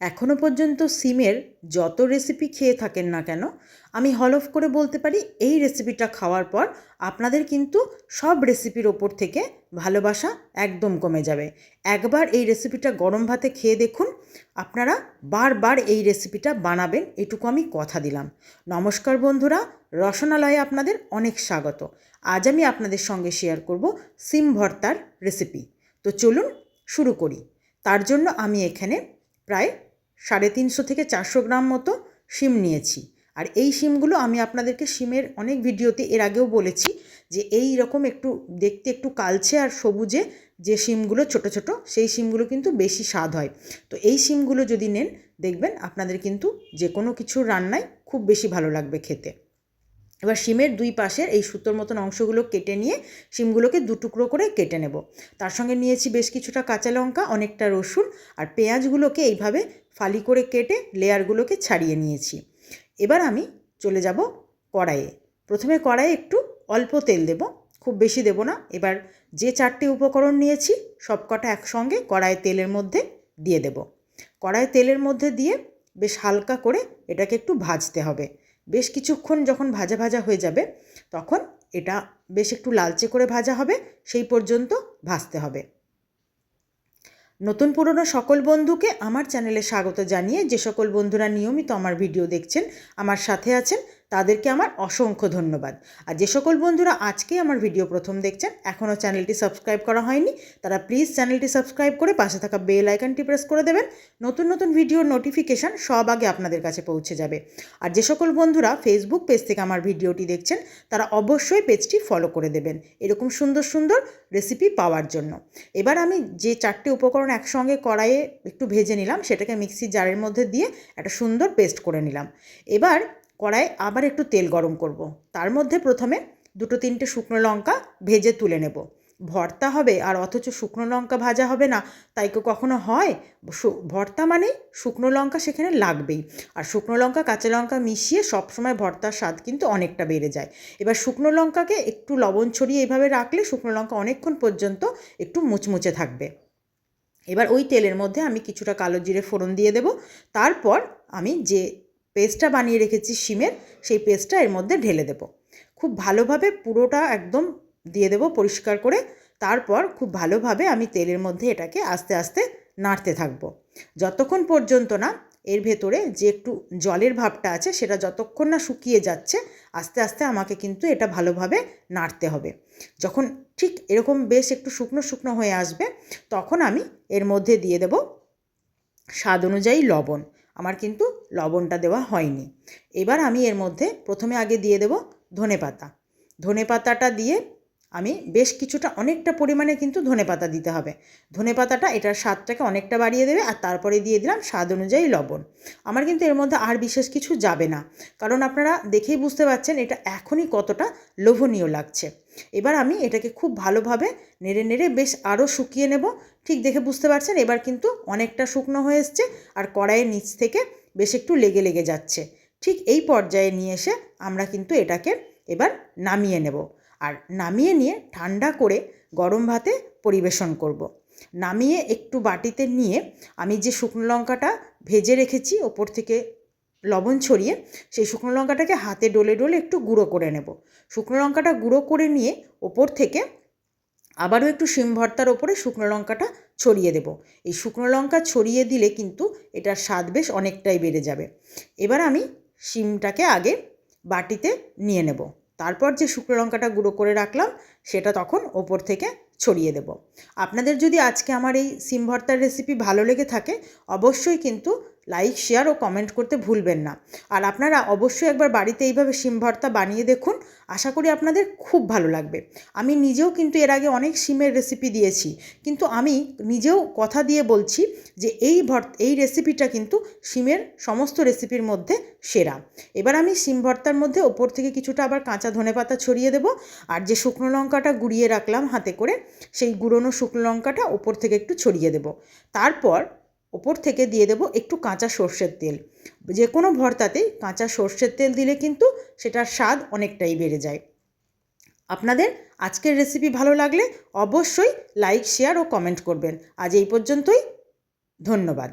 এখনও পর্যন্ত সিমের যত রেসিপি খেয়ে থাকেন না কেন, আমি হলফ করে বলতে পারি এই রেসিপিটা খাওয়ার পর আপনাদের কিন্তু সব রেসিপির ওপর থেকে ভালোবাসা একদম কমে যাবে। একবার এই রেসিপিটা গরম ভাতে খেয়ে দেখুন, আপনারা বারবার এই রেসিপিটা বানাবেন, এটুকু আমি কথা দিলাম। নমস্কার বন্ধুরা, রসনালয়ে আপনাদের অনেক স্বাগত। আজ আমি আপনাদের সঙ্গে শেয়ার করব সিম ভর্তার রেসিপি। তো চলুন শুরু করি। তার জন্য আমি এখানে প্রায় 350 থেকে 400 গ্রাম মতো শিম নিয়েছি। আর এই শিমগুলো আমি আপনাদেরকে শিমের অনেক ভিডিওতে এর আগেও বলেছি যে এই রকম একটু দেখতে একটু কালচে আর সবুজে যে শিমগুলো ছোট ছোট, সেই শিমগুলো কিন্তু বেশি স্বাদ হয়। তো এই শিমগুলো যদি নেন, দেখবেন আপনাদের কিন্তু যে কোনো কিছু রান্নায় খুব বেশি ভালো লাগবে খেতে। এবার শিমের দুই পাশের এই সুতোর মতন অংশগুলো কেটে নিয়ে শিমগুলোকে দুটুকরো করে কেটে নেব। তার সঙ্গে নিয়েছি বেশ কিছুটা কাঁচা লঙ্কা, অনেকটা রসুন আর পেঁয়াজগুলোকে এইভাবে ফালি করে কেটে লেয়ারগুলোকে ছাড়িয়ে নিয়েছি। এবার আমি চলে যাব কড়াইয়ে। প্রথমে কড়াইয়ে একটু অল্প তেল দেব, খুব বেশি দেব না। এবার যে 4টে উপকরণ নিয়েছি সব কটা একসঙ্গে কড়াইয়ে তেলের মধ্যে দিয়ে দেব। কড়াইয়ে তেলের মধ্যে দিয়ে বেশ হালকা করে এটাকে একটু ভাজতে হবে। বেশ কিছুক্ষণ যখন ভাজা ভাজা হয়ে যাবে, তখন এটা বেশ একটু লালচে করে ভাজা হবে, সেই পর্যন্ত ভাজতে হবে। নতুন পুরনো সকল বন্ধুকে আমার চ্যানেলে স্বাগত জানিয়ে যে সকল বন্ধুরা নিয়মিত আমার ভিডিও দেখছেন, আমার সাথে আছেন, তাদেরকে আমার অসংখ্য ধন্যবাদ। আর যে সকল বন্ধুরা আজকে আমার ভিডিও প্রথম দেখছেন, এখনও চ্যানেলটি সাবস্ক্রাইব করা হয়নি, তারা প্লিজ চ্যানেলটি সাবস্ক্রাইব করে পাশে থাকা বেল আইকনটি প্রেস করে দেবেন। নতুন নতুন ভিডিওর নোটিফিকেশান সব আগে আপনাদের কাছে পৌঁছে যাবে। আর যে সকল বন্ধুরা ফেসবুক পেজ থেকে আমার ভিডিওটি দেখছেন, তারা অবশ্যই পেজটি ফলো করে দেবেন এরকম সুন্দর সুন্দর রেসিপি পাওয়ার জন্য। এবার আমি যে 4টে উপকরণ একসঙ্গে কড়াইয়ে একটু ভেজে নিলাম, সেটাকে মিক্সি জারের মধ্যে দিয়ে একটা সুন্দর পেস্ট করে নিলাম। এবার কড়াইয়ে আবার একটু তেল গরম করব। তার মধ্যে প্রথমে 2-3টে শুকনো লঙ্কা ভেজে তুলে নেব। ভর্তা হবে আর অথচ শুকনো লঙ্কা ভাজা হবে না, তাই কখনো হয়? ভর্তা মানেই শুকনো লঙ্কা সেখানে লাগবেই। আর শুকনো লঙ্কা কাঁচা লঙ্কা মিশিয়ে সবসময় ভর্তার স্বাদ কিন্তু অনেকটা বেড়ে যায়। এবার শুকনো লঙ্কাকে একটু লবণ ছড়িয়ে এইভাবে রাখলে শুকনো লঙ্কা অনেকক্ষণ পর্যন্ত একটু মুচমুচে থাকবে। এবার ওই তেলের মধ্যে আমি কিছুটা কালো জিরে ফোড়ন দিয়ে দেব। তারপর আমি যে পেস্টটা বানিয়ে রেখেছি শিমের, সেই পেস্টটা এর মধ্যে ঢেলে দেব। খুব ভালোভাবে পুরোটা একদম দিয়ে দেব পরিষ্কার করে। তারপর খুব ভালোভাবে আমি তেলের মধ্যে এটাকে আস্তে আস্তে নাড়তে থাকব, যতক্ষণ পর্যন্ত না এর ভেতরে যে একটু জলের ভাবটা আছে সেটা যতক্ষণ না শুকিয়ে যাচ্ছে, আস্তে আস্তে আমাকে কিন্তু এটা ভালোভাবে নাড়তে হবে। যখন ঠিক এরকম বেশ একটু শুকনো শুকনো হয়ে আসবে, তখন আমি এর মধ্যে দিয়ে দেব স্বাদ অনুযায়ী লবণ। আমার কিন্তু লবণটা দেওয়া হয়নি। এবার আমি এর মধ্যে প্রথমে আগে দিয়ে দেব ধনেপাতা। ধনেপাতাটা দিয়ে আমি বেশ কিছুটা অনেকটা পরিমাণে কিন্তু ধনেপাতা দিতে হবে। ধনেপাতাটা এটার স্বাদটাকে অনেকটা বাড়িয়ে দেবে। আর তারপরে দিয়ে দিলাম স্বাদ অনুযায়ী লবণ। আমার কিন্তু এর মধ্যে আর বিশেষ কিছু যাবে না, কারণ আপনারা দেখেই বুঝতে পারছেন এটা এখনই কতটা লোভনীয় লাগছে। এবার আমি এটাকে খুব ভালোভাবে নেড়ে নেড়ে বেশ আরও শুকিয়ে নেব। ঠিক দেখে বুঝতে পারছেন এবার কিন্তু অনেকটা শুকনো হয়ে এসছে আর কড়াইয়ের নিচ থেকে বেশ একটু লেগে লেগে যাচ্ছে। ঠিক এই পর্যায়ে নিয়ে এসে আমরা কিন্তু এটাকে এবার নামিয়ে নেব। আর নামিয়ে নিয়ে ঠান্ডা করে গরম ভাতে পরিবেশন করব। নামিয়ে একটু বাটিতে নিয়ে আমি যে শুকনো লঙ্কাটা ভেজে রেখেছি ওপর থেকে লবণ ছড়িয়ে, সেই শুকনো লঙ্কাটাকে হাতে ডলে ডলে একটু গুঁড়ো করে নেব। শুকনো লঙ্কাটা গুঁড়ো করে নিয়ে ওপর থেকে আবারও একটু শিম ভর্তার ওপরে শুকনো লঙ্কাটা ছড়িয়ে দেব। এই শুকনো লঙ্কা ছড়িয়ে দিলে কিন্তু এটার স্বাদ বেশ অনেকটাই বেড়ে যাবে। এবার আমি শিমটাকে আগে বাটিতে নিয়ে নেব, তারপর যে শুকনো লঙ্কাটা গুঁড়ো করে রাখলাম সেটা তখন ওপর থেকে ছড়িয়ে দেব। আপনাদের যদি আজকে আমার এই সিম ভর্তার রেসিপি ভালো লেগে থাকে, অবশ্যই কিন্তু লাইক, শেয়ার ও কমেন্ট করতে ভুলবেন না। আর আপনারা অবশ্যই একবার বাড়িতে এইভাবে শিম ভর্তা বানিয়ে দেখুন, আশা করি আপনাদের খুব ভালো লাগবে। আমি নিজেও কিন্তু এর আগে অনেক শিমের রেসিপি দিয়েছি, কিন্তু আমি নিজেও কথা দিয়ে বলছি যে এই রেসিপিটা কিন্তু শিমের সমস্ত রেসিপির মধ্যে সেরা। এবার আমি শিম ভর্তার মধ্যে ওপর থেকে কিছুটা আবার কাঁচা ধনেপাতা ছড়িয়ে দেব। আর যে শুকনো লঙ্কাটা গুঁড়িয়ে রাখলাম হাতে করে, সেই গুঁড়োনো শুকনো লঙ্কাটা ওপর থেকে একটু ছড়িয়ে দেব। তারপর ওপর থেকে দিয়ে দেব একটু কাঁচা সর্ষের তেল। যে কোনো ভর্তাতেই কাঁচা সর্ষের তেল দিলে কিন্তু সেটার স্বাদ অনেকটাই বেড়ে যায়। আপনাদের আজকের রেসিপি ভালো লাগলে অবশ্যই লাইক, শেয়ার ও কমেন্ট করবেন। আজ এই পর্যন্তই, ধন্যবাদ।